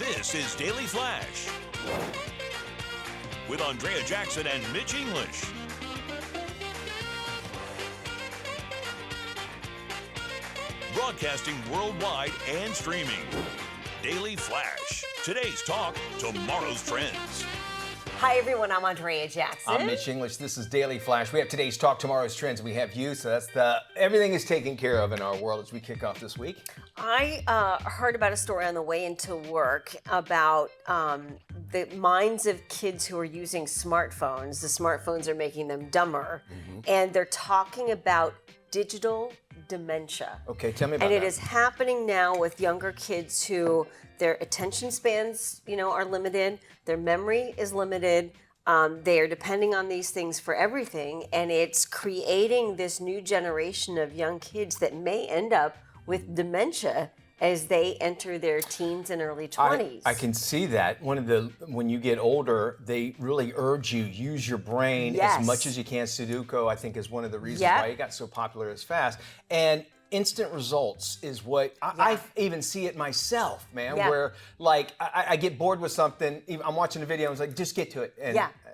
This is Daily Flash with Andrea Jackson and Mitch English. Broadcasting worldwide and streaming. Daily Flash. Today's talk, tomorrow's trends. Hi, everyone. I'm Andrea Jackson. I'm Mitch English. This is Daily Flash. We have today's talk, tomorrow's trends. We have you, so that's everything is taken care of in our world as we kick off this week. I heard about a story on the way into work about the minds of kids who are using smartphones. The smartphones are making them dumber, and they're talking about digital dementia. Okay, tell me about that. And that. it is happening now with younger kids who their attention spans, are limited. Their memory is limited. They are depending on these things for everything, and it's creating this new generation of young kids that may end up with dementia as they enter their teens and early 20s. I can see that. When you get older, they really urge you, use your brain as much as you can. Sudoku, I think, is one of the reasons why it got so popular as fast. And instant results is what I even see it myself, man, where like I get bored with something, I'm watching a video and it's like, just get to it.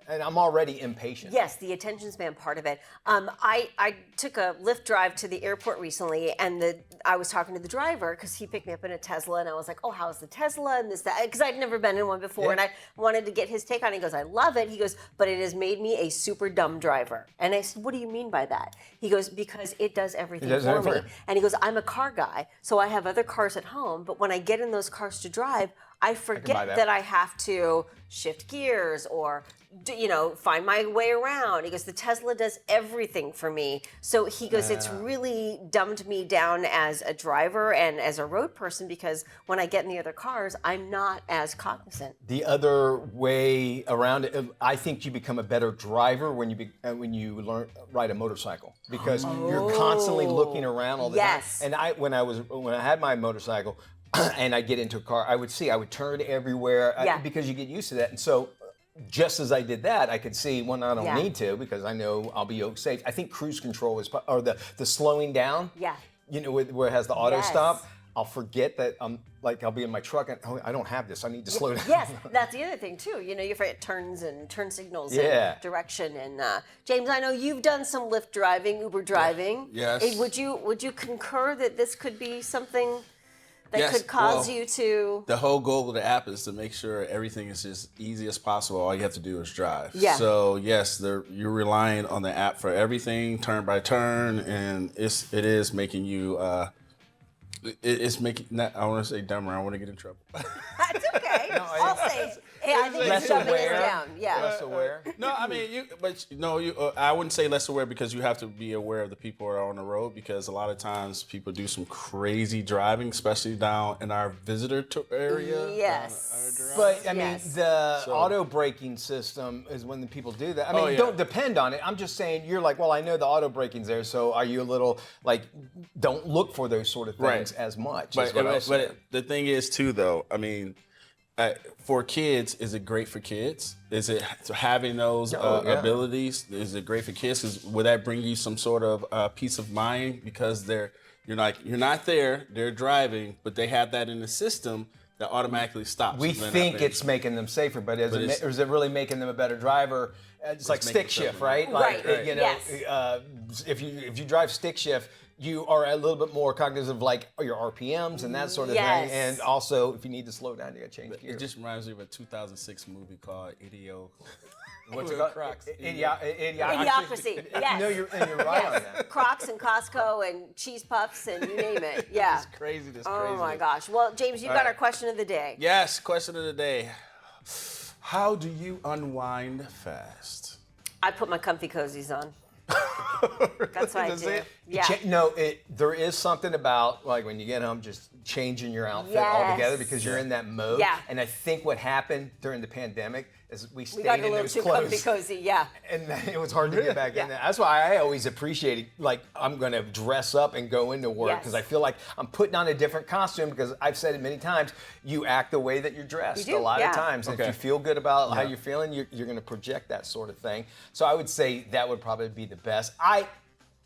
And I'm already impatient. Yes, the attention span part of it. I took a Lyft drive to the airport recently, and I was talking to the driver because he picked me up in a Tesla, and I was like, "Oh, how's the Tesla?" and this, that, because I'd never been in one before, and I wanted to get his take on it. He goes, "I love it." He goes, "But it has made me a super dumb driver." And I said, "What do you mean by that?" He goes, "Because it does everything for me." And he goes, "I'm a car guy, so I have other cars at home, but when I get in those cars to drive, I forget that I have to shift gears or find my way around." He goes, "The Tesla does everything for me." So he goes, "It's really dumbed me down as a driver and as a road person because when I get in the other cars, I'm not as cognizant." The other way around it, I think you become a better driver when you learn ride a motorcycle because you're constantly looking around all the time. And when I had my motorcycle and I get into a car, I would turn everywhere because you get used to that. And so just as I did that, I could see, I don't need to because I know I'll be safe. I think cruise control or the slowing down, where it has the auto stop. I'll forget that I'll be in my truck and I don't have this. I need to slow down. Yes, that's the other thing too. You forget turns and turn signals and direction. And James, I know you've done some Lyft driving, Uber driving. Yes. Would you concur that this could be something that could cause you to... The whole goal of the app is to make sure everything is as easy as possible. All you have to do is drive. Yeah. So yes, you're relying on the app for everything, turn by turn, and it is making you... it's making... I want to say dumber. I want to get in trouble. That's okay. I'll say... I think less shoving aware. it down. Yeah. Less aware. No, I mean, I wouldn't say less aware because you have to be aware of the people who are on the road because a lot of times people do some crazy driving, especially down in our visitor area. Yes. But I mean, the auto braking system is when the people do that. I mean, don't depend on it. I'm just saying, you're like, well, I know the auto braking's there, so are you a little like, don't look for those sort of things as much? But the thing is, too, though, I mean, for kids, is it great for kids? Is it having those abilities? Is it great for kids? Will that bring you some sort of peace of mind because you're not there, they're driving, but they have that in the system that automatically stops. We think it's making them safer, but is it really making them a better driver? It's like stick shift, right? Like, if you drive stick shift, you are a little bit more cognizant of like your RPMs and that sort of thing. And also, if you need to slow down, you got to change gears. It just reminds me of a 2006 movie called What's it called? Crocs. Idiocracy. Yes. No, you're right on that. Crocs and Costco and cheese puffs and you name it. Yeah. It's crazy. Oh my gosh. Well, James, you've got our question of the day. Yes, question of the day. How do you unwind fast? I put my comfy cozies on. That's what I do. Yeah. There is something about like when you get home, just changing your outfit altogether because you're in that mode. Yeah. And I think what happened during the pandemic is we We got stayed a in little those too clothes. comfy cozy, yeah. And it was hard to get back in there. That's why I always appreciated, like, I'm going to dress up and go into work because I feel like I'm putting on a different costume because I've said it many times, you act the way that you're dressed You do, a lot of times. And Okay. if you feel good about how you're feeling, you're going to project that sort of thing. So I would say that would probably be the best.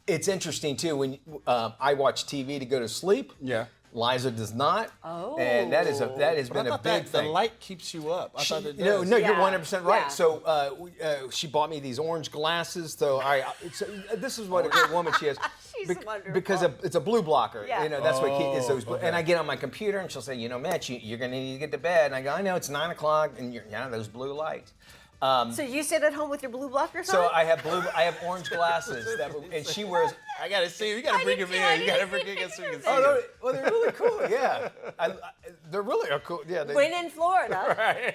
It's interesting, too, when I watch TV to go to sleep. Yeah. Liza does not. Oh. And that has been a big thing. The light keeps you up. I thought it No, does. you're Yeah. 100% right. Yeah. So she bought me these orange glasses. So this is what a good woman she is. She's wonderful. Because it's a blue blocker. Yeah. You know, that's what is those. okay. And I get on my computer and she'll say, you know, Matt, you're going to need to get to bed. And I go, I know, it's 9 o'clock and those blue lights. So you sit at home with your blue blockers So on? I have orange glasses and she wears. I gotta see. You gotta bring him in. You gotta bring him in so we can see. Oh, no, him. well, they're really cool. Yeah, they're really cool. Yeah. When in Florida.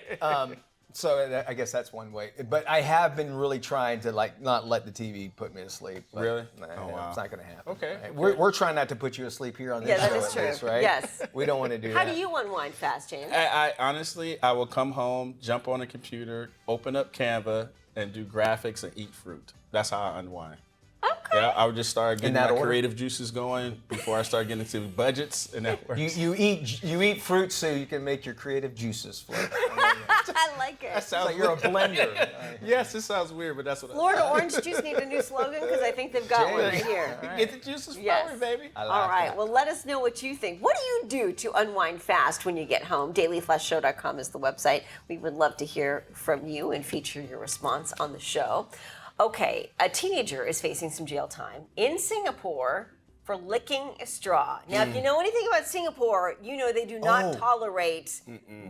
So I guess that's one way. But I have been really trying to not let the TV put me to sleep. But Really? Nah, Oh, wow. It's not going to happen. Okay. Right? We're trying not to put you asleep here on this Yeah, that show is at true. least, right? Yes. We don't want to do How that. do you unwind fast, James? I honestly, I will come home, jump on the computer, open up Canva, and do graphics and eat fruit. That's how I unwind. Okay. Yeah, I would just start getting that my order? creative juices going before I start getting into budgets, and that works. You eat fruit so you can make your creative juices flow. I like it. It's like you're a blender. Yes, it sounds weird, but that's what Florida Orange Juice need a new slogan because I think they've got one right here. All right. Get the juices Yes. flowing, baby. I like All right. that. Well, let us know what you think. What do you do to unwind fast when you get home? DailyFlashShow.com is the website. We would love to hear from you and feature your response on the show. Okay, a teenager is facing some jail time in Singapore for licking a straw. Now, if you know anything about Singapore, you know they do not tolerate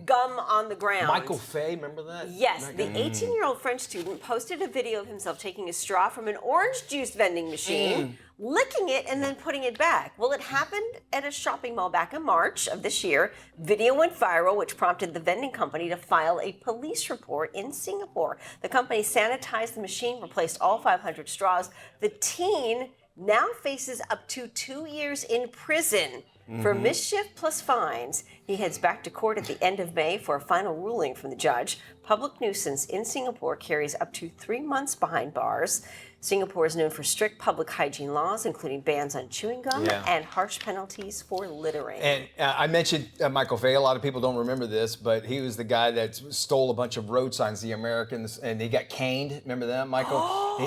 gum on the ground. Michael Fay, remember that? Yes, the 18-year-old French student posted a video of himself taking a straw from an orange juice vending machine, licking it, and then putting it back. Well, it happened at a shopping mall back in March of this year. Video went viral, which prompted the vending company to file a police report in Singapore. The company sanitized the machine, replaced all 500 straws. The teen now faces up to 2 years in prison for mischief plus fines. He heads back to court at the end of May for a final ruling from the judge. Public nuisance in Singapore carries up to 3 months behind bars. Singapore is known for strict public hygiene laws, including bans on chewing gum and harsh penalties for littering. And I mentioned Michael Fay. A lot of people don't remember this, but he was the guy that stole a bunch of road signs, the Americans, and they got caned. Remember that, Michael?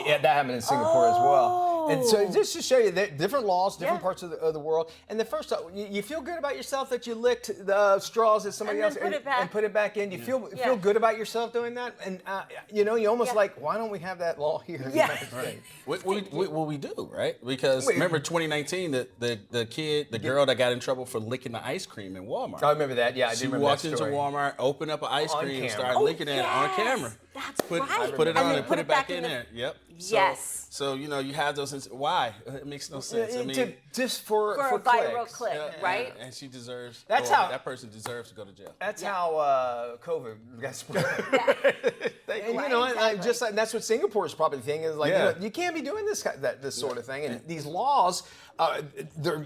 That happened in Singapore as well. And so just to show you that different laws, different parts of the world. And the first, you feel good about yourself that you licked the straws that somebody And else then put it back. and put it back in. Do you feel Yeah. good about yourself doing that? And you almost like, why don't we have that law here? in the Yeah. United States? What we do, right? Because remember 2019, the girl that got in trouble for licking the ice cream in Walmart. I remember that. Yeah, I do She remember walked that into story. Walmart, opened up an ice On cream, and camera. started licking it on camera. That's right. Put it And on then and put it back in the- there. Yep. Yes. So you have those. Why? It makes no sense. I mean, Just for For a viral clicks. clip, right? And she deserves. That's how- that person deserves to go to jail. That's how COVID got spread. And, and that's what Singapore's probably the thing is like. Yeah. You can't be doing this sort of thing. And these laws,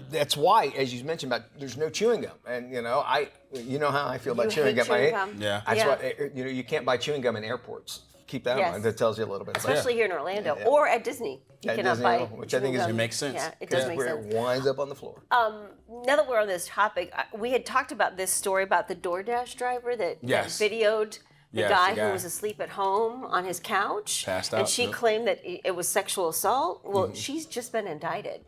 that's why, as you mentioned, about there's no chewing gum. And you know how I feel about You chewing hate gum. chewing gum. Yeah. That's Yeah. why you can't buy chewing gum in airports. Keep that in Yes. mind. That tells you a little bit. Especially here in Orlando or at Disney. You At cannot Disney, buy which I think chewing is- gum. It makes sense. Yeah, it does make where sense. it winds up on the floor. Now that we're on this topic, we had talked about this story about the DoorDash driver that Yes. videoed the Yes, guy the who guy. was asleep at home on his couch. Passed And out, she yep. claimed that it was sexual assault. Well, she's just been indicted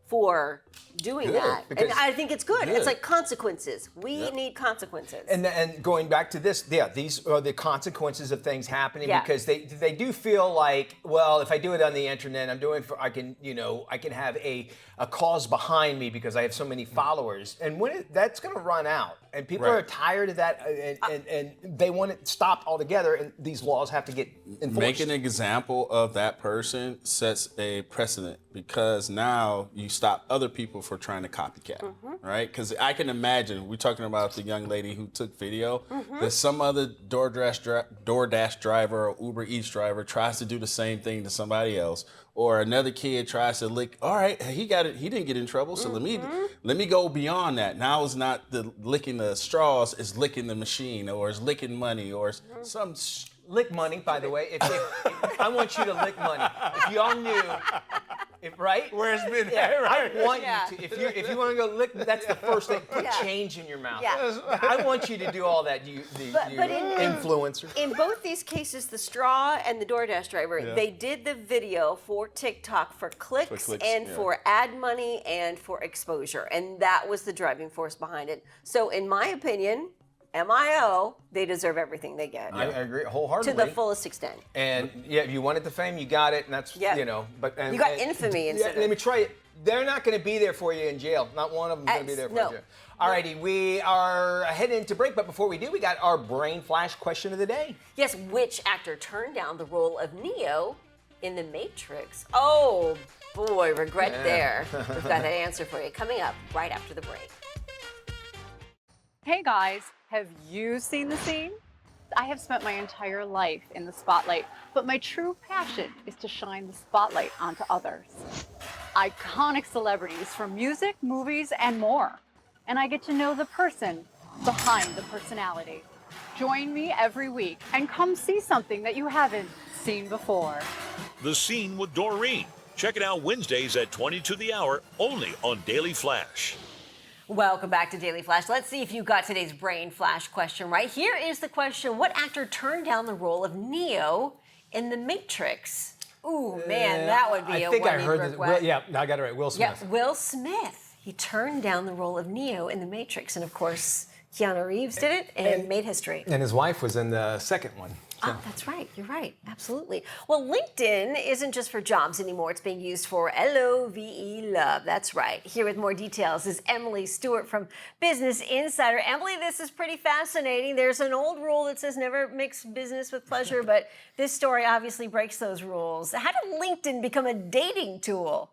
for doing that. And because- I think it's good. It's Good. like consequences. We need consequences. And going back to this, these are the consequences of things happening Yeah. because they do feel like, well, if I do it on the internet, I can have a cause behind me because I have so many followers, and that's going to run out, and people Right. are tired of that, and they want it stopped altogether, and these laws have to get enforced. Make an example of that person sets a precedent because now you stop other people for trying to copycat, right? Because I can imagine, we're talking about the young lady who took video, that some other DoorDash driver or Uber Eats driver tries to do the same thing to somebody else, or another kid tries to lick. All right, he got it. He didn't get in trouble, so let me go beyond that. Now it's not the licking the straws; it's licking the machine, or it's licking money, or it's some. Lick money, by the way. If I want you to lick money. If y'all knew, Right? Where it's been. Yeah, Right. I want you to. If you want to go lick, that's the first thing. Put change in your mouth. Yeah. I want you to do all that. You influencer. In both these cases, the straw and the DoorDash driver, they did the video for TikTok for clicks and for ad money and for exposure, and that was the driving force behind it. So, in my opinion, MIO, they deserve everything they get. I agree wholeheartedly. To the fullest extent. And yeah, if you wanted the fame, you got it, and that's you know. But you got infamy instead. Let me try it. They're not going to be there for you in jail. Not one of them is going to be there for you. Alrighty, we are heading into break, but before we do, we got our brain flash question of the day. Yes, which actor turned down the role of Neo in The Matrix? Oh boy, regret there. We've got that answer for you coming up right after the break. Hey guys, have you seen The Scene? I have spent my entire life in the spotlight, but my true passion is to shine the spotlight onto others. Iconic celebrities from music, movies, and more. And I get to know the person behind the personality. Join me every week and come see something that you haven't seen before. The Scene with Doreen. Check it out Wednesdays at 20 to the hour, only on Daily Flash. Welcome back to Daily Flash. Let's see if you got today's brain flash question right. Here is the question. What actor turned down the role of Neo in The Matrix? Ooh, man, that would be I think I heard this. I got it right. Will Smith. Yeah, Will Smith. He turned down the role of Neo in The Matrix. And of course, Keanu Reeves did it and made history. And his wife was in the second one. Oh, that's right. You're right. Absolutely. Well, LinkedIn isn't just for jobs anymore. It's being used for LOVE, love. That's right. Here with more details is Emily Stewart from Business Insider. Emily, this is pretty fascinating. There's an old rule that says never mix business with pleasure, but this story obviously breaks those rules. How did LinkedIn become a dating tool?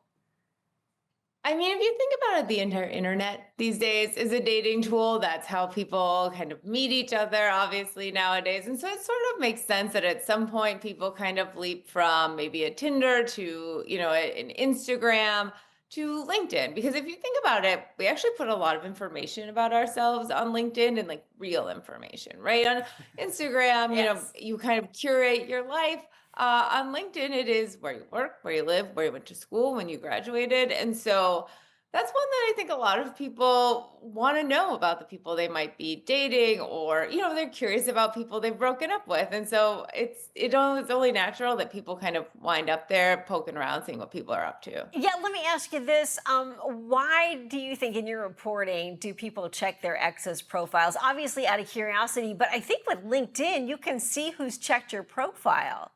I mean, if you think about it, the entire internet these days is a dating tool. That's how people kind of meet each other, obviously, nowadays. And so it sort of makes sense that at some point people kind of leap from maybe a Tinder to, an Instagram to LinkedIn. Because if you think about it, we actually put a lot of information about ourselves on LinkedIn and like real information, right? On Instagram, you kind of curate your life. On LinkedIn, it is where you work, where you live, where you went to school, when you graduated. And so that's one that I think a lot of people want to know about the people they might be dating, or, they're curious about people they've broken up with. And so it's only natural that people kind of wind up there poking around, seeing what people are up to. Yeah, let me ask you this. Why do you think in your reporting do people check their exes' profiles? Obviously out of curiosity, but I think with LinkedIn, you can see who's checked your profile.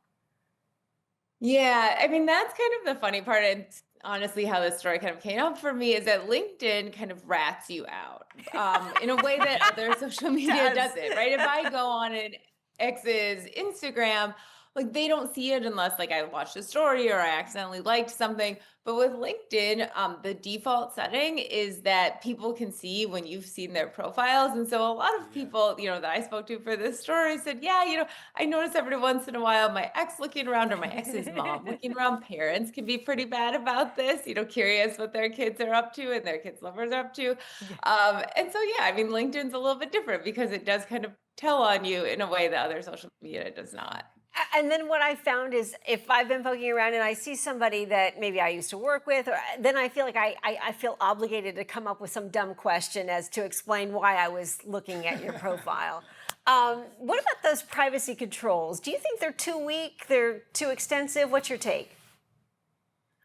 Yeah, I mean, that's kind of the funny part. And honestly, how this story kind of came up for me is that LinkedIn kind of rats you out in a way that other social media doesn't, right? If I go on an ex's Instagram, like they don't see it unless like I watched a story or I accidentally liked something. But with LinkedIn, the default setting is that people can see when you've seen their profiles. And so a lot of people, that I spoke to for this story said, I notice every once in a while my ex looking around or my ex's mom looking around. Parents can be pretty bad about this, curious what their kids are up to and their kids' lovers are up to. And so, LinkedIn's a little bit different because it does kind of tell on you in a way that other social media does not. And then what I found is if I've been poking around and I see somebody that maybe I used to work with, then I feel like I feel obligated to come up with some dumb question as to explain why I was looking at your profile. What about those privacy controls? Do you think they're too weak? They're too extensive? What's your take?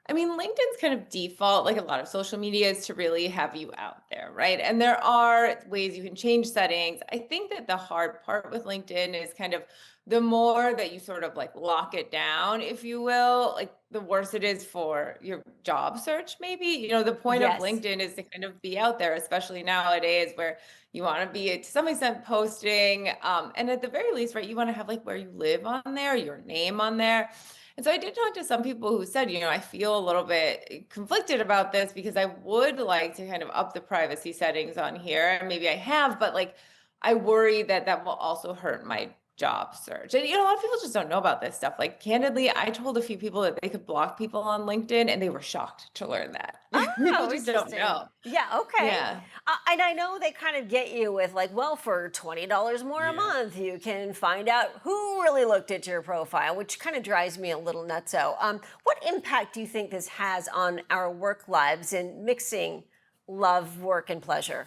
I mean, LinkedIn's kind of default, like a lot of social media, is to really have you out there, right? And there are ways you can change settings. I think that the hard part with LinkedIn is kind of the more that you sort of like lock it down, if you will, like the worse it is for your job search, maybe. The point of LinkedIn is to kind of be out there, especially nowadays where you want to be to some extent posting. And at the very least, right, you want to have like where you live on there, your name on there. And so I did talk to some people who said, I feel a little bit conflicted about this because I would like to kind of up the privacy settings on here. And maybe I have, but like, I worry that that will also hurt my job search. And a lot of people just don't know about this stuff. Like candidly, I told a few people that they could block people on LinkedIn, and they were shocked to learn that. People just don't know. Yeah, okay. Yeah. And I know they kind of get you with like, well, for $20 more a month, you can find out who really looked at your profile, which kind of drives me a little nutso. What impact do you think this has on our work lives in mixing love, work, and pleasure?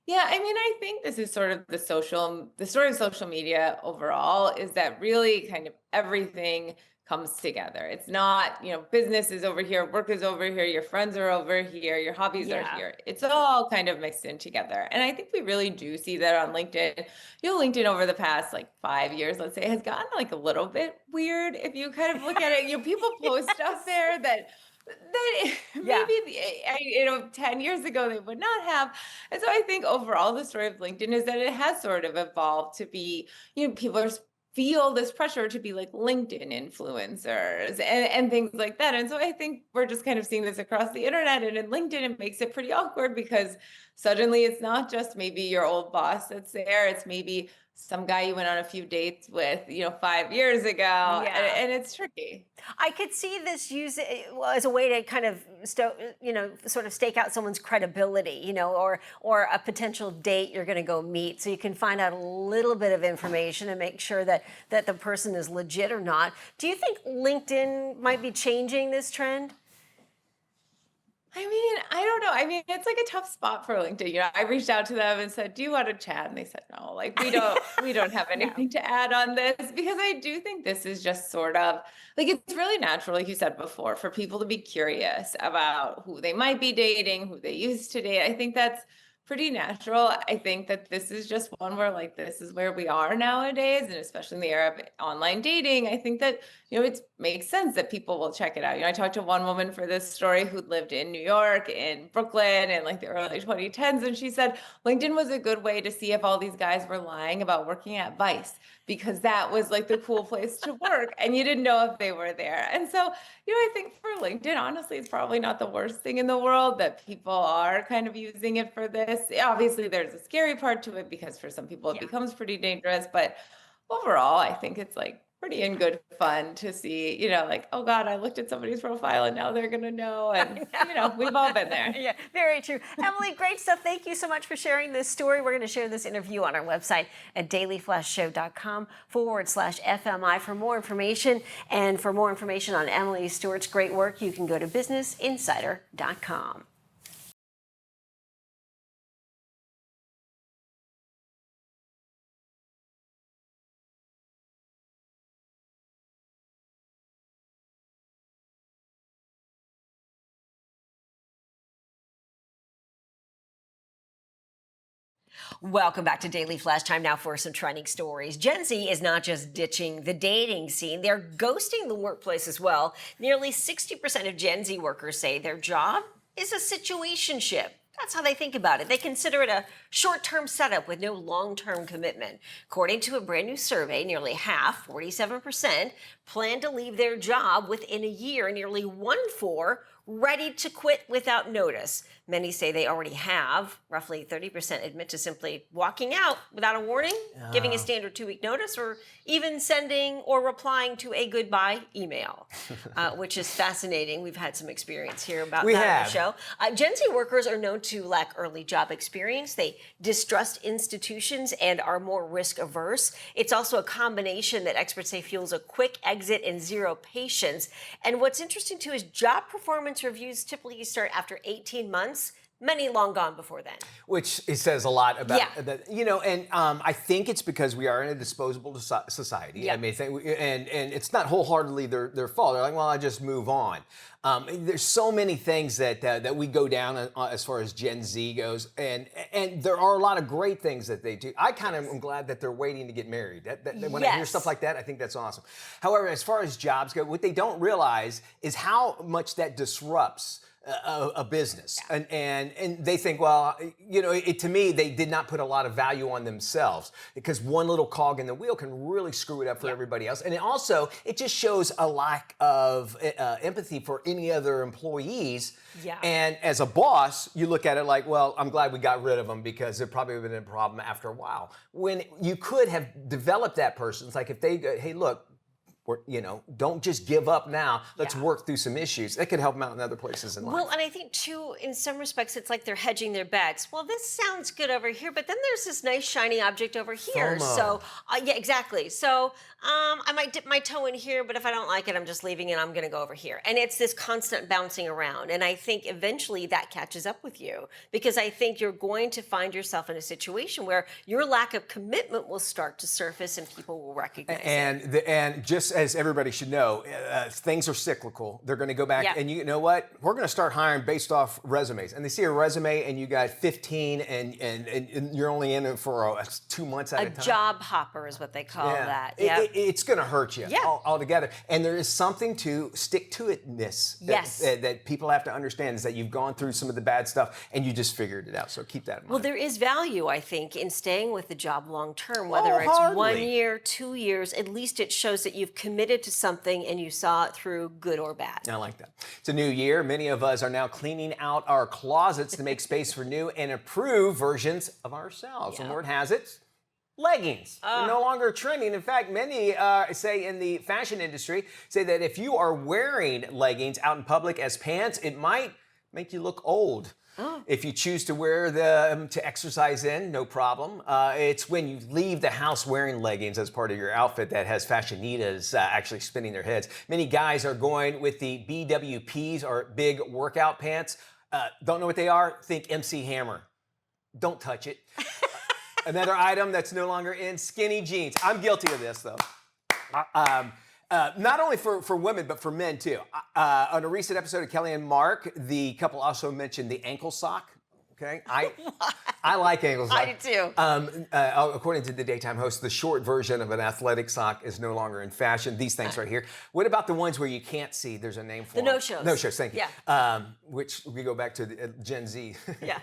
Yeah, I mean, I think this is sort of the story of social media overall is that really kind of everything comes together. It's not, business is over here, work is over here, your friends are over here, your hobbies are here. It's all kind of mixed in together. And I think we really do see that on LinkedIn. LinkedIn over the past 5 years, let's say, has gotten a little bit weird. If you kind of look at it, people post stuff there that maybe 10 years ago they would not have. And so I think overall the story of LinkedIn is that it has sort of evolved to be, people feel this pressure to be LinkedIn influencers and things like that. And so I think we're just kind of seeing this across the internet, and in LinkedIn it makes it pretty awkward because suddenly it's not just maybe your old boss that's there, it's maybe some guy you went on a few dates with, 5 years ago, and it's tricky. I could see this used as a way to kind of, sort of stake out someone's credibility, or a potential date you're going to go meet, so you can find out a little bit of information and make sure that the person is legit or not. Do you think LinkedIn might be changing this trend? I mean, I don't know. I mean, it's a tough spot for LinkedIn. I reached out to them and said, "Do you want to chat?" And they said, "No, we don't have anything to add on this," because I do think this is just sort of it's really natural, like you said before, for people to be curious about who they might be dating, who they used to date. I think that's pretty natural. I think that this is just one where this is where we are nowadays, and especially in the era of online dating, I think that it makes sense that people will check it out. I talked to one woman for this story who lived in New York, in Brooklyn, in the early 2010s, and she said LinkedIn was a good way to see if all these guys were lying about working at Vice, because that was the cool place to work, and you didn't know if they were there. And so, I think for LinkedIn, honestly, it's probably not the worst thing in the world that people are kind of using it for this. Obviously, there's a scary part to it because for some people it becomes pretty dangerous, but overall, I think it's pretty in good fun to see, oh God, I looked at somebody's profile and now they're going to know. And, we've all been there. Yeah, very true. Emily, great stuff. Thank you so much for sharing this story. We're going to share this interview on our website at dailyflashshow.com/FMI for more information. And for more information on Emily Stewart's great work, you can go to businessinsider.com. Welcome back to Daily Flash. Time now for some trending stories. Gen Z is not just ditching the dating scene, they're ghosting the workplace as well. Nearly 60% of Gen Z workers say their job is a situationship. That's how they think about it. They consider it a short-term setup with no long-term commitment. According to a brand new survey, nearly half, 47%, plan to leave their job within a year. Nearly 1 in 4 ready to quit without notice. Many say they already have. Roughly 30% admit to simply walking out without a warning, giving a standard 2-week notice, or even sending or replying to a goodbye email, which is fascinating. We've had some experience here about that on the show. Gen Z workers are known to lack early job experience. They distrust institutions and are more risk averse. It's also a combination that experts say fuels a quick exit and zero patience. And what's interesting too is job performance reviews typically start after 18 months. Many long gone before then. Which it says a lot about that, and I think it's because we are in a disposable society. Yeah. I mean, and it's not wholeheartedly their fault. They're like, well, I just move on. There's so many things that we go down as far as Gen Z goes, and there are a lot of great things that they do. I kind of am glad that they're waiting to get married. When I hear stuff like that, I think that's awesome. However, as far as jobs go, what they don't realize is how much that disrupts a business, and they think, well, you know, to me, they did not put a lot of value on themselves because one little cog in the wheel can really screw it up for everybody else, and it just shows a lack of empathy for any other employees. Yeah. And as a boss, you look at it like, well, I'm glad we got rid of them because it probably would have been a problem after a while. When you could have developed that person, it's like if they go, hey, look, you know, don't just give up now. Let's work through some issues. That could help them out in other places in life. Well, and I think too, in some respects, it's like they're hedging their bets. Well, this sounds good over here, but then there's this nice shiny object over here. FOMO. So, yeah, exactly. So, I might dip my toe in here, but if I don't like it, I'm just leaving and I'm going to go over here. And it's this constant bouncing around. And I think eventually that catches up with you because I think you're going to find yourself in a situation where your lack of commitment will start to surface and people will recognize it. And just as everybody should know, things are cyclical. They're going to go back, and you know what? We're going to start hiring based off resumes. And they see a resume, and you got 15, and you're only in it for 2 months at a time. A job hopper is what they call that. It's going to hurt you altogether. And there is something to stick-to-itness that people have to understand is that you've gone through some of the bad stuff, and you just figured it out. So keep that in mind. Well, there is value, I think, in staying with the job long term, whether it's 1 year, 2 years. At least it shows that you've committed to something and you saw it through, good or bad. I like that. It's a new year. Many of us are now cleaning out our closets to make space for new and improved versions of ourselves. And word has it, leggings are no longer trending. In fact, many say in the fashion industry say that if you are wearing leggings out in public as pants, it might make you look old. If you choose to wear them to exercise in, no problem. It's when you leave the house wearing leggings as part of your outfit that has fashionitas actually spinning their heads. Many guys are going with the BWPs, or big workout pants. Don't know what they are? Think MC Hammer. Don't touch it. Another item that's no longer in, skinny jeans. I'm guilty of this, though. Not only for women, but for men, too. On a recent episode of Kelly and Mark, the couple also mentioned the ankle sock. Okay, I like ankle sock. I do too. According to the daytime host, the short version of an athletic sock is no longer in fashion. These things right here. What about the ones where you can't see? There's a name for them. The no-shows. No-shows, thank you. Yeah. Which we go back to the Gen Z. Yeah.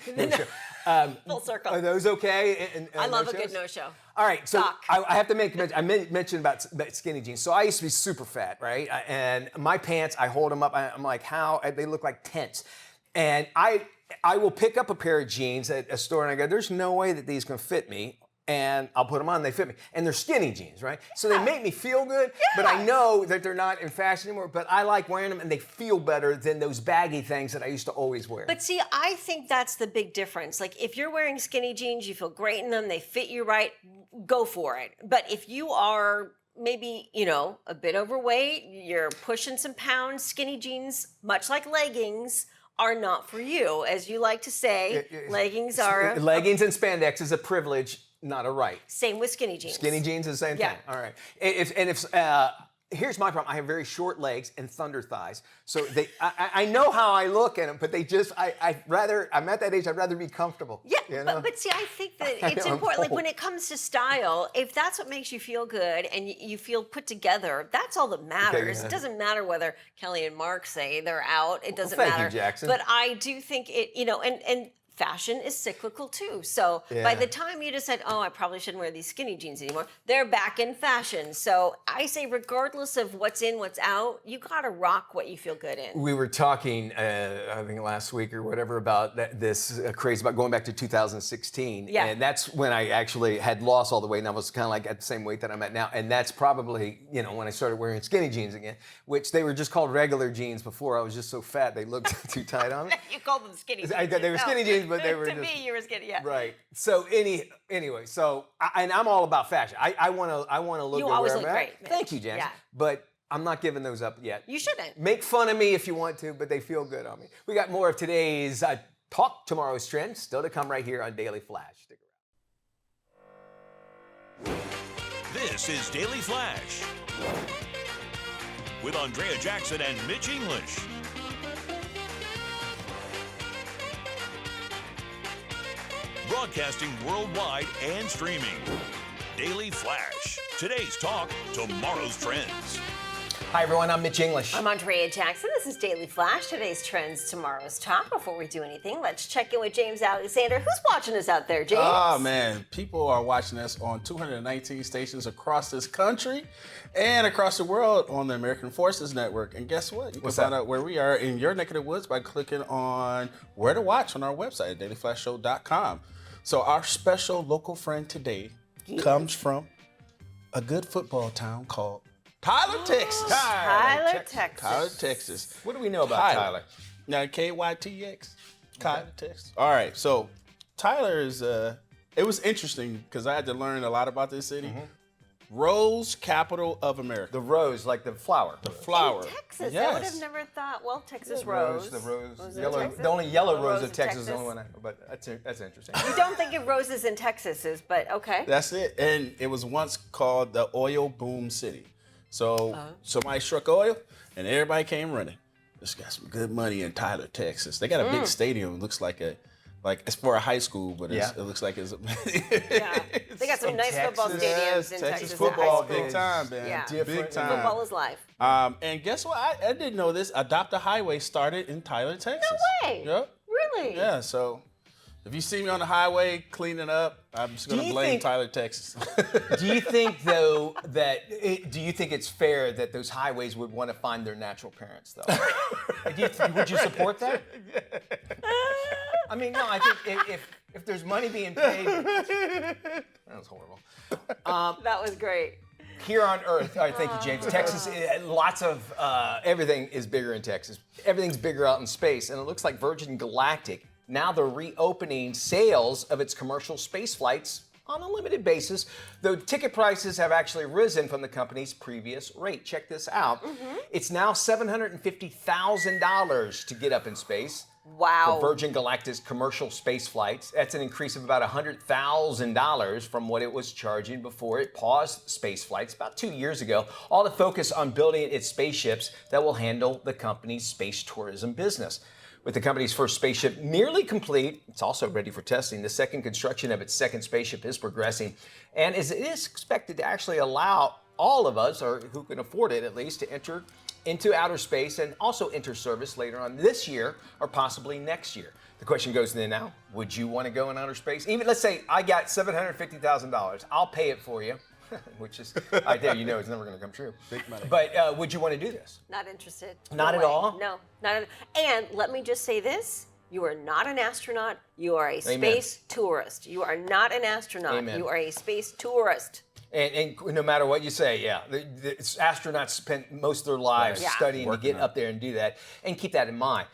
Full circle. Are those okay? I love a good no-show. All right, so Sock. I have to I mentioned about skinny jeans. So I used to be super fat, right? And my pants, I hold them up. I'm like, how? They look like tents. And I will pick up a pair of jeans at a store and I go, there's no way that these can fit me. And I'll put them on and they fit me. And they're skinny jeans, right? So they make me feel good, but I know that they're not in fashion anymore. But I like wearing them and they feel better than those baggy things that I used to always wear. But see, I think that's the big difference. Like if you're wearing skinny jeans, you feel great in them, they fit you right, go for it. But if you are maybe, you know, a bit overweight, you're pushing some pounds, skinny jeans, much like leggings, are not for you. As you like to say, leggings are... Leggings and spandex is a privilege, not a right. Same with skinny jeans. Skinny jeans is the same thing. All right. Here's my problem. I have very short legs and thunder thighs. So I know how I look at them, but they just, I'm at that age, I'd rather be comfortable. Yeah, you know? but see, I think that it's important. Like when it comes to style, if that's what makes you feel good and you feel put together, that's all that matters. It doesn't matter whether Kelly and Mark say they're out. It doesn't matter. Thank you, Jackson. But I do think it, you know, and fashion is cyclical too. So by the time you decide, oh, I probably shouldn't wear these skinny jeans anymore, they're back in fashion. So I say, regardless of what's in, what's out, you gotta rock what you feel good in. We were talking, I think last week or whatever, about this craze about going back to 2016. Yeah. And that's when I actually had lost all the weight and I was kind of like at the same weight that I'm at now. And that's probably, you know, when I started wearing skinny jeans again, which they were just called regular jeans before. I was just so fat, they looked too tight on me. You called them skinny jeans. They were skinny jeans, but they were to just, me, you were skinny, yeah. Right. So anyway, so and I'm all about fashion. I want to look. You good always wherever look I'm great, at. man. Thank you, Jackson. Yeah. But I'm not giving those up yet. You shouldn't. Make fun of me if you want to, but they feel good on me. We got more of today's Talk Tomorrow's Trends still to come right here on Daily Flash. Stick around. This is Daily Flash with Andrea Jackson and Mitch English. Broadcasting worldwide and streaming. Daily Flash. Today's talk, tomorrow's trends. Hi, everyone. I'm Mitch English. I'm Andrea Jackson. This is Daily Flash. Today's trends, tomorrow's talk. Before we do anything, let's check in with James Alexander. Who's watching us out there, James? Oh, man. People are watching us on 219 stations across this country and across the world on the American Forces Network. And guess what? You can find out where we are in your neck of the woods by clicking on where to watch on our website at dailyflashshow.com. So our special local friend today comes from a good football town called Tyler, Texas. Tyler, Texas. Tyler, Texas. What do we know about Tyler? Now, KYTX. Tyler, Texas. All right, so Tyler is, it was interesting because I had to learn a lot about this city. Rose, capital of America. The rose, like the flower. The flower. In Texas. Yes. I would have never thought. Well, Texas rose. The rose. Was it Yellow, Texas? the only yellow The rose of Texas is the only one I know, but that's interesting. You don't think of roses in Texas, but okay. That's it. And it was once called the Oil Boom City. So somebody struck oil and everybody came running. This got some good money in Tyler, Texas. They got a big stadium. It looks like it's for a high school, but it looks like it's. Yeah. They got some nice football stadiums in Texas. Texas football, at high big schools. time, man. Yeah. Big time. Football is life. And guess what? I didn't know this. Adopt a Highway started in Tyler, Texas. No way. Yep. Really? Yeah. So if you see me on the highway cleaning up, I'm just gonna blame Tyler, Texas. Do you think, though, do you think it's fair that those highways would want to find their natural parents, though? Would you support that? I mean, no, I think if there's money being paid, that was horrible. That was great. Here on Earth, all right, thank you, James. Texas, lots of Everything is bigger in Texas. Everything's bigger out in space, and it looks like Virgin Galactic, now they're reopening sales of its commercial space flights on a limited basis, though ticket prices have actually risen from the company's previous rate. Check this out. It's now $750,000 to get up in space. Wow. For Virgin Galactic's commercial space flights. That's an increase of about $100,000 from what it was charging before it paused space flights about 2 years ago, all to focus on building its spaceships that will handle the company's space tourism business. With the company's first spaceship nearly complete, it's also ready for testing. The second construction of its second spaceship is progressing, and it is expected to actually allow all of us, or who can afford it at least, to enter into outer space and also enter service later on this year or possibly next year. The question goes then now, would you want to go in outer space? Even let's say I got $750,000, I'll pay it for you, which is right there, you know it's never going to come true. Big money. But would you want to do this? Not interested. Not No at way. all? No, not at all. And let me just say this. You are not an astronaut. You are a space tourist. You are not an astronaut. Amen. You are a space tourist. And no matter what you say, the astronauts spend most of their lives studying to get up there and do that. And keep that in mind.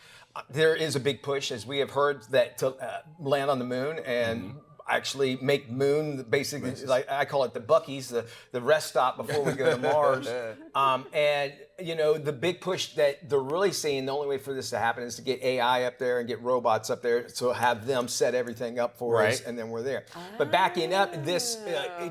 There is a big push, as we have heard, that to land on the moon and actually make moon basically, like I call it the Buc-ee's, the rest stop before we go to Mars. And you know, the big push that they're really seeing, the only way for this to happen is to get AI up there and get robots up there, so have them set everything up for us, and then we're there. But backing up, this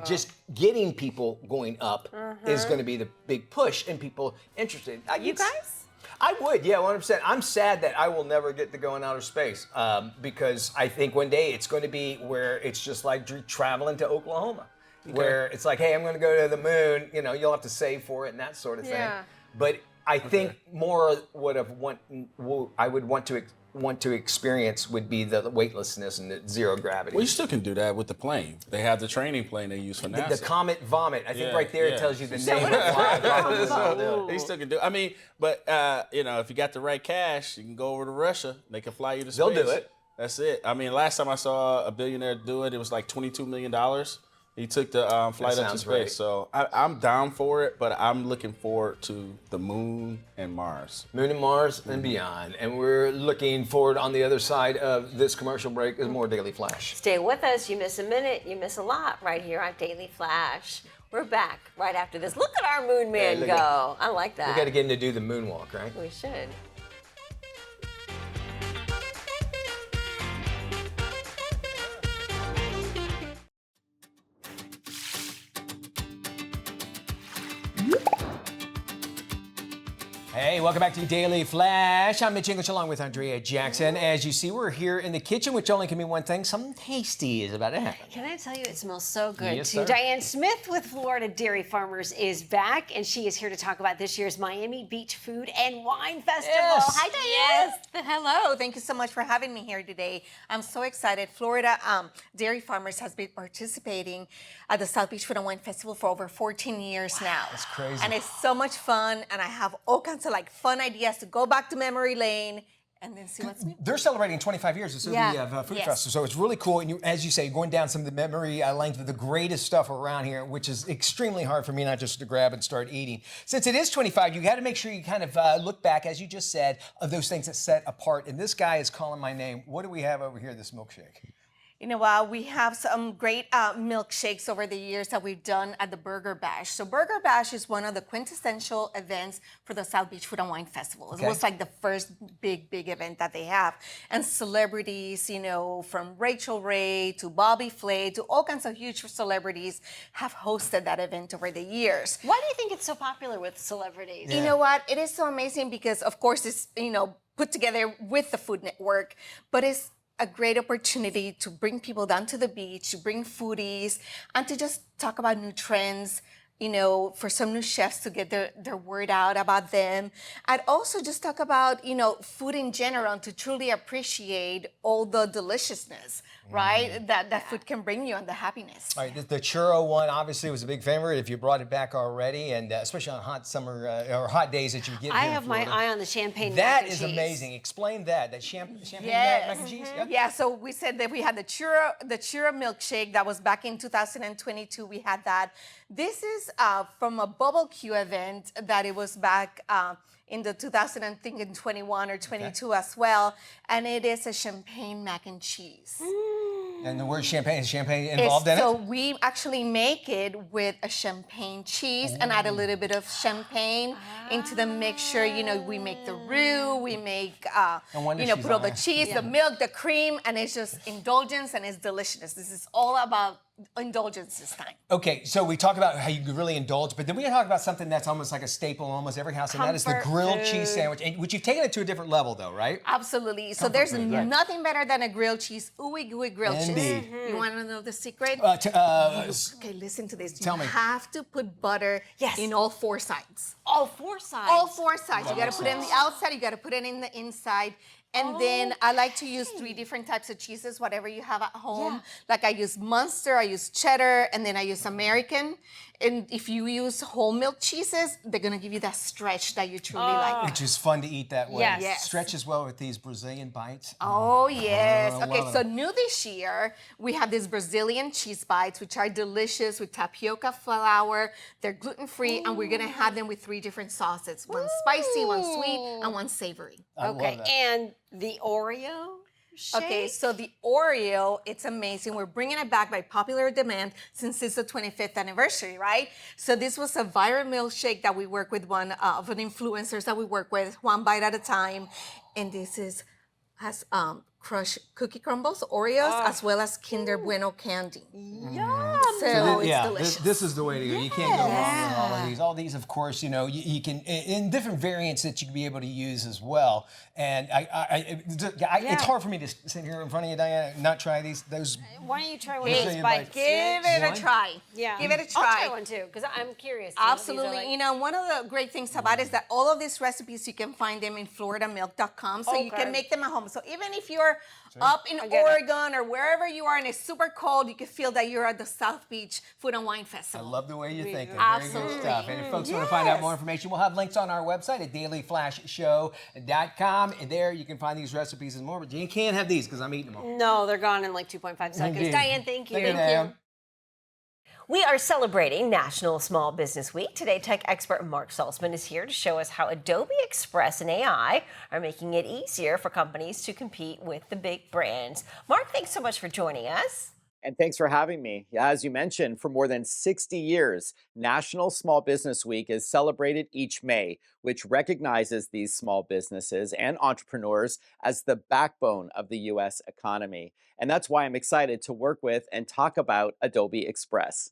just getting people going up is going to be the big push, and people interested. You guys? I would, yeah, 100%. I'm sad that I will never get to go in outer space because I think one day it's going to be where it's just like traveling to Oklahoma, where it's like, hey, I'm going to go to the moon. You know, you'll have to save for it and that sort of thing. But I think more I would want to experience would be the weightlessness and the zero gravity. Well, you still can do that with the plane. They have the training plane they use for NASA. The Comet Vomit. I think right there it tells you the name of the They still can do it. I mean, but you know, if you got the right cash, you can go over to Russia. They can fly you to space. They'll do it. That's it. I mean, last time I saw a billionaire do it, it was like $22 million. He took the flight up to space. Right. So I'm down for it, but I'm looking forward to the moon and Mars. Moon and Mars and beyond. And we're looking forward on the other side of this commercial break is more Daily Flash. Stay with us. You miss a minute, you miss a lot right here on Daily Flash. We're back right after this. Look at our moon man go. I like that. We got to get him to do the moonwalk, right? We should. Hey, welcome back to Daily Flash. I'm Mitch English along with Andrea Jackson. As you see, we're here in the kitchen, which only can mean one thing. Something tasty is about to happen. Can I tell you, it smells so good, Yes, too. sir. Diane Smith with Florida Dairy Farmers is back, and she is here to talk about this year's Miami Beach Food and Wine Festival. Yes. Hi, Diane. Yes, hello. Thank you so much for having me here today. I'm so excited. Florida Dairy Farmers has been participating at the South Beach Food and Wine Festival for over 14 years now. That's crazy. And it's so much fun, and I have all kinds of like fun ideas to go back to memory lane and then see what's new. They're celebrating 25 years of the Food Yes. Festival, so it's really cool. And you, as you say, going down some of the memory lanes with the greatest stuff around here, which is extremely hard for me not just to grab and start eating. Since it is 25, you got to make sure you kind of look back, as you just said, of those things that set apart. And this guy is calling my name. What do we have over here? This milkshake. You know, we have some great milkshakes over the years that we've done at the Burger Bash. So Burger Bash is one of the quintessential events for the South Beach Food and Wine Festival. Okay. It was like the first big event that they have. And celebrities, you know, from Rachel Ray to Bobby Flay to all kinds of huge celebrities have hosted that event over the years. Why do you think it's so popular with celebrities? You know what? It is so amazing because, of course, it's, you know, put together with the Food Network, but it's a great opportunity to bring people down to the beach, to bring foodies, and to just talk about new trends, you know, for some new chefs to get their word out about them. And also just talk about, you know, food in general and to truly appreciate all the deliciousness, right? That food can bring you and the happiness. All right, the churro one obviously was a big favorite. If you brought it back already, and especially on hot summer or hot days that you get. I here in have my Florida. eye on the champagne That mac and is cheese. amazing. Explain that. That champagne Yes. mac and cheese. Mm-hmm. Yep. Yeah, so we said that we had the churro milkshake that was back in 2022. We had that. This is from a Bubble Q event that it was back in the 2021 or 22 as well, and it is a champagne mac and cheese. And the word champagne, is champagne involved in So it? we actually make it with a champagne cheese and add a little bit of champagne into the mixture. You know, we make the roux, we make, wonder you know, she's put all on the there. cheese, the milk, the cream, and it's just indulgence and it's delicious. This is all about indulgence this time. Okay, so we talk about how you can really indulge, but then we talk about something that's almost like a staple in almost every house, and that is the Comfort grilled cheese food. sandwich, which you've taken it to a different level, though, right? Absolutely. So Comfort there's food, right. nothing better than a grilled cheese, ooey gooey grilled cheese. Indeed. You want to know the secret? Okay, listen to this. Tell you me. have to put butter Yes. in all four sides. All four sides. All four sides. You got to put it on the outside, you got to put it in the inside. And then I like to use 3 different types of cheeses, whatever you have at home. Yeah. Like I use Munster, I use cheddar, and then I use American. And if you use whole milk cheeses, they're gonna give you that stretch that you truly like. Which is fun to eat that way. Yes. Yes. Stretches well with these Brazilian bites. Oh, yes. I Okay, love so it. new this year, we have these Brazilian cheese bites, which are delicious with tapioca flour. They're gluten-free, and we're gonna have them with 3 different sauces. One spicy, one sweet, and one savory. I love Okay, that. and the Oreo shake? Okay, so the Oreo, it's amazing. We're bringing it back by popular demand since it's the 25th anniversary, right? So this was a viral milkshake that we work with one of the influencers that we work with, one bite at a time. And this has crushed cookie crumbles, Oreos, as well as Kinder Bueno candy. Yum. So it's yeah, delicious. this is the way to go. You can't go wrong with all of these. All these, of course, you know, you can in different variants that you can be able to use as well. And it's hard for me to sit here in front of you, Diana, and not try those. Why don't you try one of Brazilian those bites? bites. Give it One? a try. Yeah. Give it a I'll try. try one too, because I'm curious. to know what these are Absolutely. like. You know, one of the great things about it is that all of these recipes, you can find them in floridamilk.com, so you Okay. can make them at home. So even if you're up in get it. Oregon or wherever you are and it's super cold, you can feel that you're at the South Beach Food and Wine I Festival. love the way you think. Very Absolutely. good stuff. And if folks want to find out more information, we'll have links on our website at dailyflashshow.com. And there you can find these recipes and more. But you can't have these because I'm eating them all. No, they're gone in like 2.5 seconds. Indeed. Diane, thank you. Thank you, Diane. We are celebrating National Small Business Week. Today, tech expert Mark Salzman is here to show us how Adobe Express and AI are making it easier for companies to compete with the big brands. Mark, thanks so much for joining us. And thanks for having me. As you mentioned, for more than 60 years, National Small Business Week is celebrated each May, which recognizes these small businesses and entrepreneurs as the backbone of the U.S. economy. And that's why I'm excited to work with and talk about Adobe Express.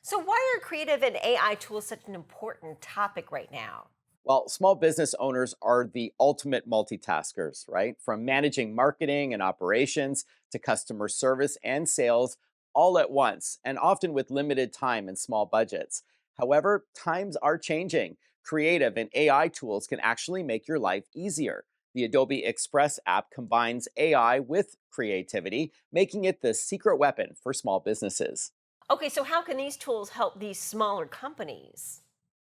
So why are creative and AI tools such an important topic right now? Well, small business owners are the ultimate multitaskers, right? From managing marketing and operations to customer service and sales all at once, and often with limited time and small budgets. However, times are changing. Creative and AI tools can actually make your life easier. The Adobe Express app combines AI with creativity, making it the secret weapon for small businesses. Okay, so how can these tools help these smaller companies?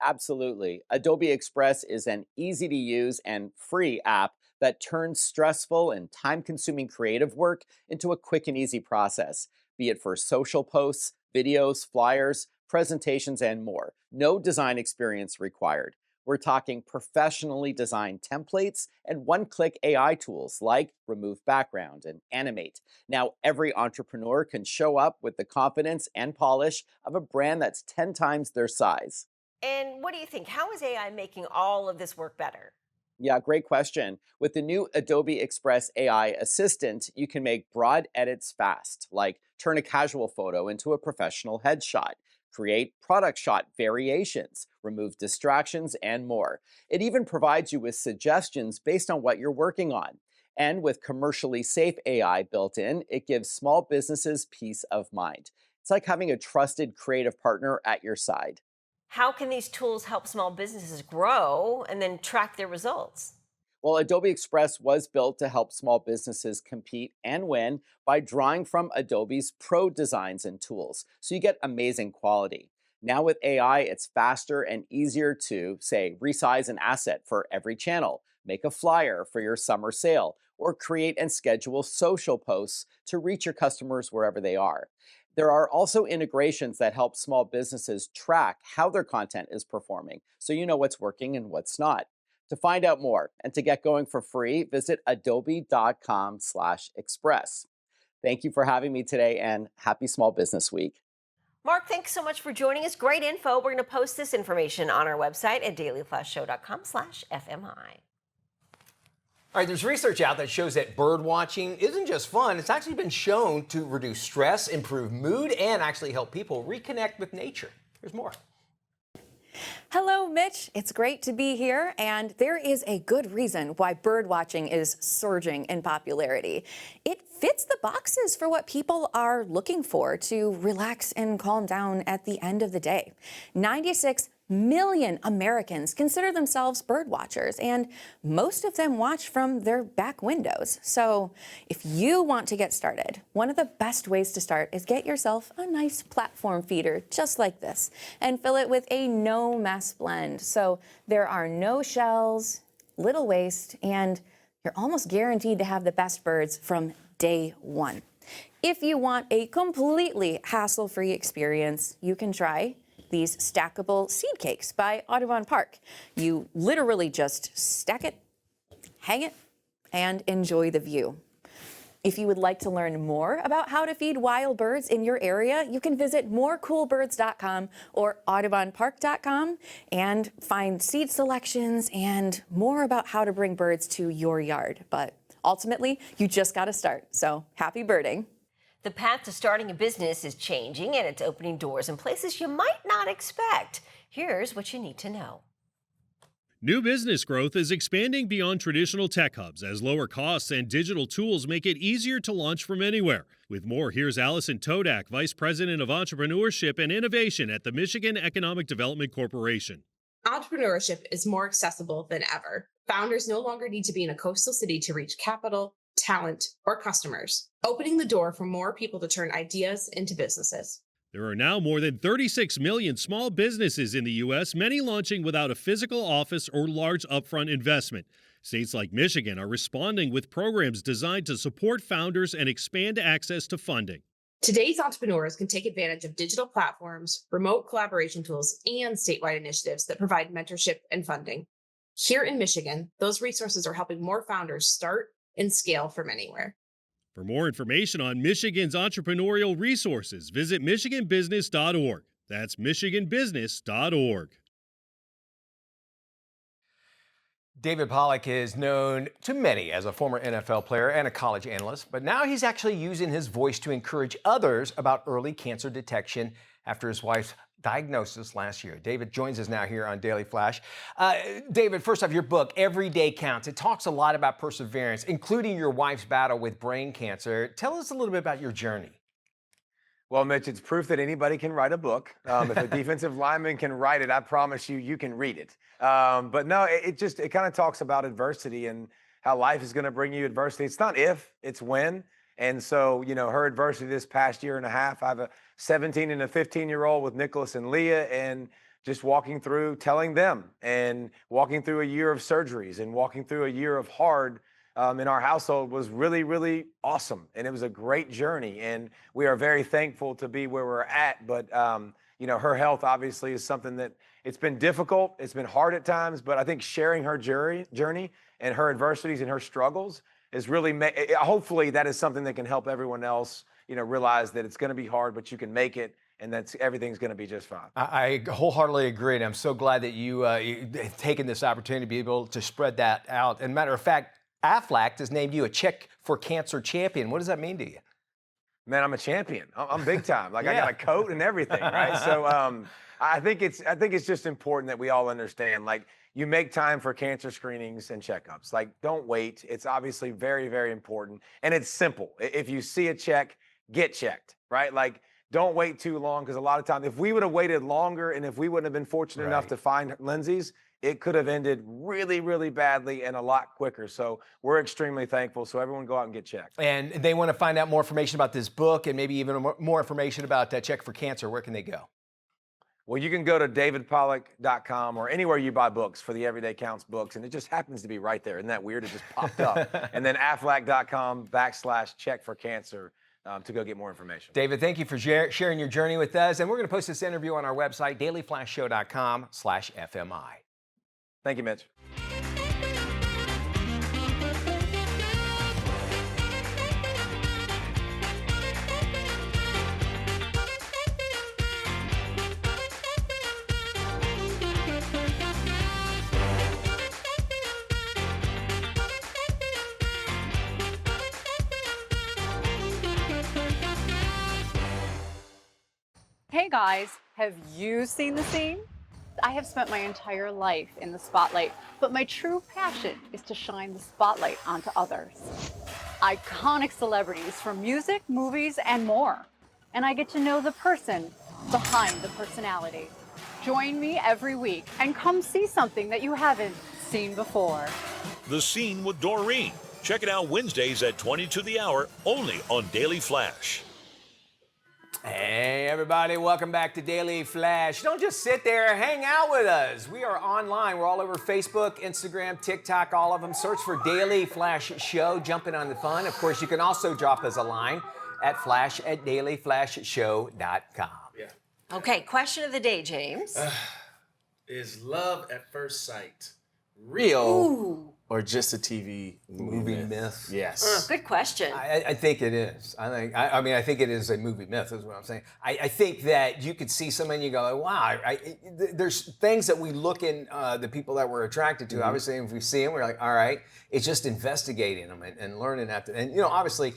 Absolutely. Adobe Express is an easy to use and free app that turns stressful and time consuming creative work into a quick and easy process, be it for social posts, videos, flyers, presentations, and more. No design experience required. We're talking professionally designed templates and one-click AI tools like Remove Background and Animate. Now, every entrepreneur can show up with the confidence and polish of a brand that's 10 times their size. And what do you think? How is AI making all of this work better? Yeah, great question. With the new Adobe Express AI Assistant, you can make broad edits fast, like turn a casual photo into a professional headshot, create product shot variations, remove distractions, and more. It even provides you with suggestions based on what you're working on. And with commercially safe AI built in, it gives small businesses peace of mind. It's like having a trusted creative partner at your side. How can these tools help small businesses grow and then track their results? Well, Adobe Express was built to help small businesses compete and win by drawing from Adobe's pro designs and tools, so you get amazing quality. Now with AI, it's faster and easier to, say, resize an asset for every channel, make a flyer for your summer sale, or create and schedule social posts to reach your customers wherever they are. There are also integrations that help small businesses track how their content is performing, so you know what's working and what's not. To find out more and to get going for free, visit adobe.com/express. Thank you for having me today, and happy Small Business Week. Mark, thanks so much for joining us. Great info. We're going to post this information on our website at dailyflashshow.com/FMI. All right, there's research out that shows that bird watching isn't just fun. It's actually been shown to reduce stress, improve mood, and actually help people reconnect with nature. Here's more. Hello, Mitch. It's great to be here, and there is a good reason why bird watching is surging in popularity. It fits the boxes for what people are looking for to relax and calm down at the end of the day. 96 million Americans consider themselves bird watchers, and most of them watch from their back windows. So if you want to get started, one of the best ways to start is get yourself a nice platform feeder just like this and fill it with a no-mess blend. So there are no shells, little waste, and you're almost guaranteed to have the best birds from day one. If you want a completely hassle-free experience, you can try these stackable seed cakes by Audubon Park. You literally just stack it, hang it, and enjoy the view. If you would like to learn more about how to feed wild birds in your area, you can visit morecoolbirds.com or audubonpark.com and find seed selections and more about how to bring birds to your yard. But ultimately, you just got to start. So happy birding. The path to starting a business is changing, and it's opening doors in places you might not expect. Here's what you need to know. New business growth is expanding beyond traditional tech hubs as lower costs and digital tools make it easier to launch from anywhere. With more, here's Allison Todak, Vice President of Entrepreneurship and Innovation at the Michigan Economic Development Corporation. Entrepreneurship is more accessible than ever. Founders no longer need to be in a coastal city to reach capital, talent, or customers, opening the door for more people to turn ideas into businesses. There are now more than 36 million small businesses in the U.S., many launching without a physical office or large upfront investment. States like Michigan are responding with programs designed to support founders and expand access to funding. Today's entrepreneurs can take advantage of digital platforms, remote collaboration tools, and statewide initiatives that provide mentorship and funding. Here in Michigan, those resources are helping more founders start and scale from anywhere. For more information on Michigan's entrepreneurial resources, visit michiganbusiness.org. That's michiganbusiness.org. David Pollack is known to many as a former NFL player and a college analyst, but now he's actually using his voice to encourage others about early cancer detection after his wife's diagnosis last year. David joins us now here on Daily Flash. David, first off, your book, Every Day Counts. It talks a lot about perseverance, including your wife's battle with brain cancer. Tell us a little bit about your journey. Well, Mitch, it's proof that anybody can write a book. If a defensive lineman can write it, I promise you, you can read it. But no, it kind of talks about adversity and how life is going to bring you adversity. It's not if, it's when. And so, her adversity this past year and a half, I have a 17 and a 15-year-old with Nicholas and Leah, and just walking through, telling them, and walking through a year of surgeries and walking through a year of hard in our household was really, really awesome. And it was a great journey. And we are very thankful to be where we're at. But, her health obviously is something that it's been difficult. It's been hard at times. But I think sharing her journey and her adversities and her struggles is really, hopefully that is something that can help everyone else, realize that it's going to be hard, but you can make it. And everything's going to be just fine. I wholeheartedly agree, and I'm so glad that you've taken this opportunity to be able to spread that out. And matter of fact, Aflac has named you a Check for Cancer champion. What does that mean to you? Man, I'm a champion. I'm big time. I got a coat and everything, right? So I think it's just important that we all understand, you make time for cancer screenings and checkups. Don't wait. It's obviously very, very important. And it's simple. If you see a check, get checked, right? Don't wait too long, because a lot of times, if we would have waited longer and if we wouldn't have been fortunate enough to find Lindsay's, it could have ended really, really badly and a lot quicker. So we're extremely thankful. So everyone go out and get checked. And they want to find out more information about this book and maybe even more information about Check for Cancer. Where can they go? Well, you can go to davidpollack.com or anywhere you buy books for the Everyday Counts books. And it just happens to be right there. Isn't that weird? It just popped up. And then aflac.com/Check for Cancer. To go get more information. David, thank you for sharing your journey with us. And we're going to post this interview on our website, dailyflashshow.com/FMI. Thank you, Mitch. Hey guys, have you seen the scene? I have spent my entire life in the spotlight, but my true passion is to shine the spotlight onto others. Iconic celebrities from music, movies, and more. And I get to know the person behind the personality. Join me every week and come see something that you haven't seen before. The Scene with Doreen. Check it out Wednesdays at 20 to the hour, only on Daily Flash. Hey everybody, welcome back to Daily Flash. Don't just sit there, hang out with us. We are online. We're all over Facebook, Instagram, TikTok, all of them. Search for Daily Flash Show. Jump in on the fun. Of course, you can also drop us a line at flash@dailyflashshow.com. Yeah. Okay, question of the day, James. Is love at first sight real or just a TV movie myth? Yes. Good question. I think it is. I think it is a movie myth, is what I'm saying. I think that you could see someone and you go, wow, there's things that we look in the people that we're attracted to. Obviously, if we see them, we're like, all right, it's just investigating them and learning after. And, obviously,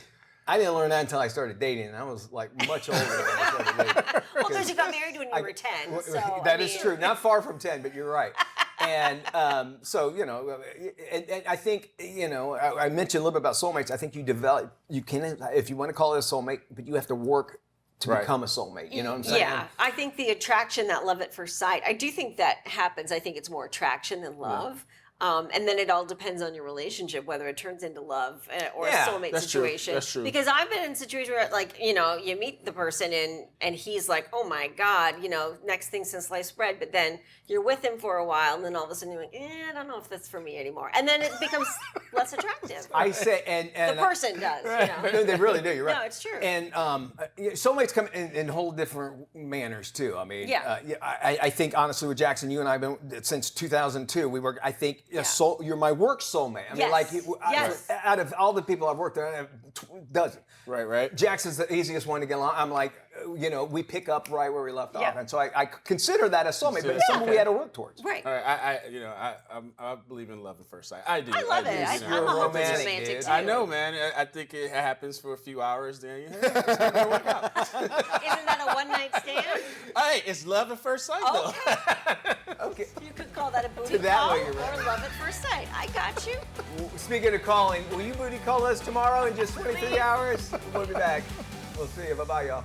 I didn't learn that until I started dating, and I was much older when I started dating. Well, because you got married when you were 10. So, that is true. Not far from 10, but you're right. And so, and I think, I mentioned a little bit about soulmates. I think you can, if you want to call it a soulmate, but you have to work to become a soulmate. You know what I'm saying? Yeah, I think the attraction, that love at first sight, I do think that happens. I think it's more attraction than love. And then it all depends on your relationship, whether it turns into love or a soulmate situation. True. That's true. Because I've been in situations where, you meet the person and he's like, oh my God, next thing since sliced bread. But then you're with him for a while, and then all of a sudden you're like, I don't know if that's for me anymore. And then it becomes less attractive. I say, and the person does. No, they really do. You're right. No, it's true. And soulmates come in whole different manners too. I mean, I think honestly with Jackson, you and I have been since 2002. We were, I think. You're my work soulmate. I mean, out of all the people I've worked with, I have dozen. Right. Jackson's the easiest one to get along. I'm like, we pick up right where we left off, and so I consider that a soulmate, but it's someone we had to work towards. Right. All right. I believe in love at first sight. I do. I love it. I'm a hopeless romantic too. I know, man. I think it happens for a few hours, then it's not gonna work out. Isn't that a one-night Stan? Hey, it's love at first sight, though. Okay. You could call that a booty To that call way, you're right. or love at first sight. I got you. Speaking of calling, will you booty call us tomorrow in just 23 hours? We'll be back. We'll see you. Bye-bye, y'all.